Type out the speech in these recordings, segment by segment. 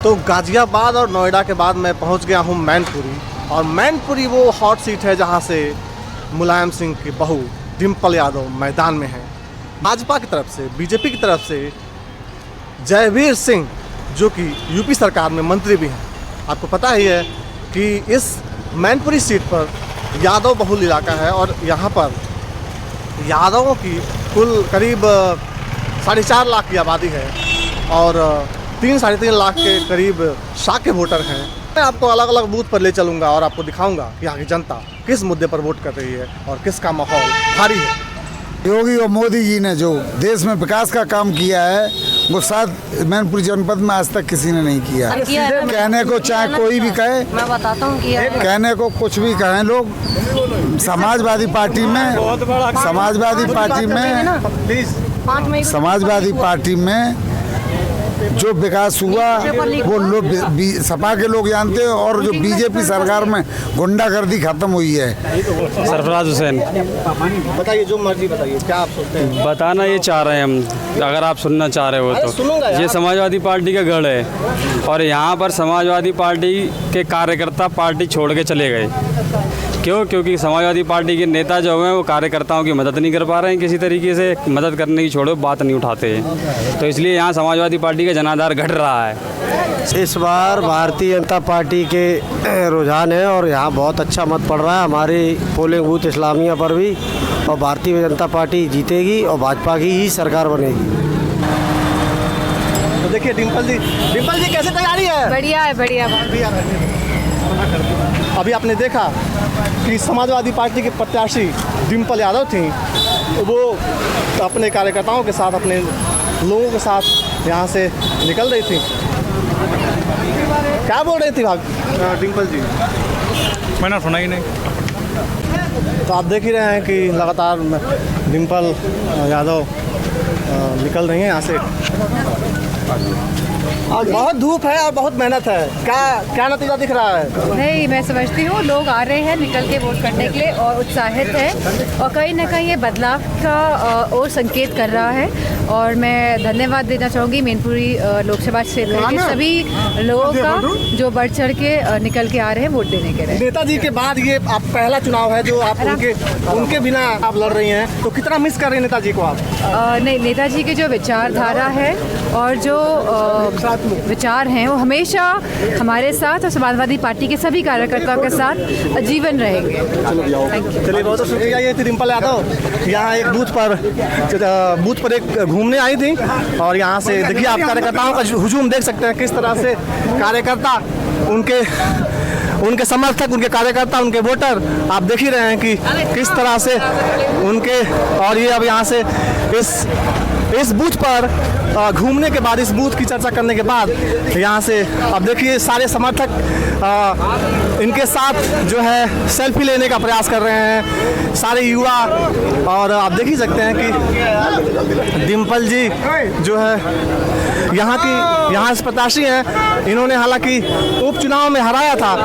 तो गाजियाबाद और नोएडा के बाद मैं पहुंच गया हूं मैनपुरी। और मैनपुरी वो हॉट सीट है जहां से मुलायम सिंह की बहू डिम्पल यादव मैदान में है। भाजपा की तरफ से, बीजेपी की तरफ से जयवीर सिंह जो कि यूपी सरकार में मंत्री भी हैं। आपको पता ही है कि इस मैनपुरी सीट पर यादव बहुल इलाका है और यहाँ पर यादवों की कुल करीब 4.5 लाख की आबादी है और 3-3.5 लाख के करीब शाक्य वोटर हैं। मैं आपको अलग अलग बूथ पर ले चलूँगा और आपको दिखाऊंगा कि यहाँ की जनता किस मुद्दे पर वोट कर रही है और किसका माहौल भारी है। योगी और मोदी जी ने जो देश में विकास का काम किया है वो शायद मैनपुरी जनपद में आज तक किसी ने नहीं किया। कहने को चाहे कोई भी कहे, मैं बताता हूँ कहने को कुछ भी कहें लोग, समाजवादी पार्टी में जो विकास हुआ वो लोग सपा के लोग जानते हैं और जो बीजेपी सरकार में गुंडागर्दी खत्म हुई है। सरफराज हुसैन। बताइए, जो मर्जी बताइए, क्या आप सोचते हैं? बताना ये चाह रहे हैं हम, अगर आप सुनना चाह रहे हो तो। ये समाजवादी पार्टी का गढ़ है और यहाँ पर समाजवादी पार्टी के कार्यकर्ता पार्टी छोड़ के चले गए। क्यों? क्योंकि समाजवादी पार्टी के नेता जो हैं वो कार्यकर्ताओं की मदद नहीं कर पा रहे हैं, किसी तरीके से मदद करने की छोड़ो बात नहीं उठाते हैं। तो इसलिए यहाँ समाजवादी पार्टी का जनाधार घट रहा है। इस बार भारतीय जनता पार्टी के रुझान है और यहाँ बहुत अच्छा मत पड़ रहा है हमारे पोलिंग बूथ इस्लामिया पर भी, और भारतीय जनता पार्टी जीतेगी और भाजपा की ही सरकार बनेगी। तो देखिए डिम्पल जी कैसे तैयारी है? बढ़िया है, बढ़िया। अभी आपने देखा कि समाजवादी पार्टी के प्रत्याशी डिम्पल यादव थी, वो अपने कार्यकर्ताओं के साथ, अपने लोगों के साथ यहाँ से निकल रही थी। क्या बोल रही थी डिम्पल जी? मैंने सुना ही नहीं। तो आप देख ही रहे हैं कि लगातार डिम्पल यादव निकल रही हैं यहाँ से। और बहुत धूप है और बहुत मेहनत है। क्या नतीजा दिख रहा है? नहीं, मैं समझती हूँ लोग आ रहे हैं निकल के वोट करने के लिए और उत्साहित है और कहीं ना कहीं ये बदलाव का और संकेत कर रहा है। और मैं धन्यवाद देना चाहूँगी मैनपुरी लोकसभा क्षेत्र के सभी लोगों का जो बढ़ चढ़ के निकल के आ रहे हैं वोट देने के लिए। नेताजी के बाद ये आप पहला चुनाव है जो आप उनके बिना आप लड़ रही हैं, तो कितना मिस कर रहे हैं नेताजी को आप? नहीं, नेताजी की जो विचारधारा है और जो विचार हैं वो हमेशा हमारे साथ और समाजवादी पार्टी के सभी कार्यकर्ताओं के साथ जीवन रहेंगे। चलिए, बहुत शुक्रिया। ये थी डिम्पल यादव यहाँ एक बूथ पर एक घूमने आई थी और यहाँ से देखिए आप कार्यकर्ताओं का हुजूम देख सकते हैं, किस तरह से कार्यकर्ता, उनके समर्थक, उनके कार्यकर्ता, उनके वोटर आप देख ही रहे हैं कि किस तरह से उनके। और ये अब यहाँ से इस बूथ पर घूमने के बाद, इस बूथ की चर्चा करने के बाद यहाँ से अब देखिए सारे समर्थक इनके साथ जो है सेल्फी लेने का प्रयास कर रहे हैं, सारे युवा। और आप देख ही सकते हैं कि डिम्पल जी जो है यहाँ से प्रत्याशी हैं। इन्होंने हालांकि उपचुनाव में हराया था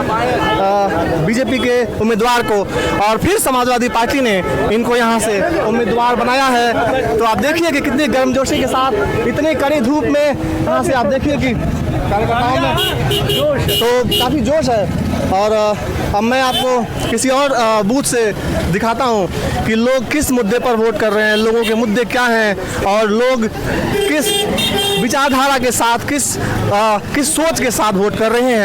बीजेपी के उम्मीदवार को और फिर समाजवादी पार्टी ने इनको यहाँ से उम्मीदवार बनाया है। तो आप देखिए कि कितनी गर्मजोशी के साथ, इतनी कड़ी धूप में यहाँ से आप देखिए कि कार्यकर्ताओं में तो काफ़ी जोश है। और अब मैं आपको किसी और बूथ से दिखाता हूँ कि लोग किस मुद्दे पर वोट कर रहे हैं, लोगों के मुद्दे क्या हैं और लोग किस विचारधारा के साथ, किस सोच के साथ वोट कर रहे हैं।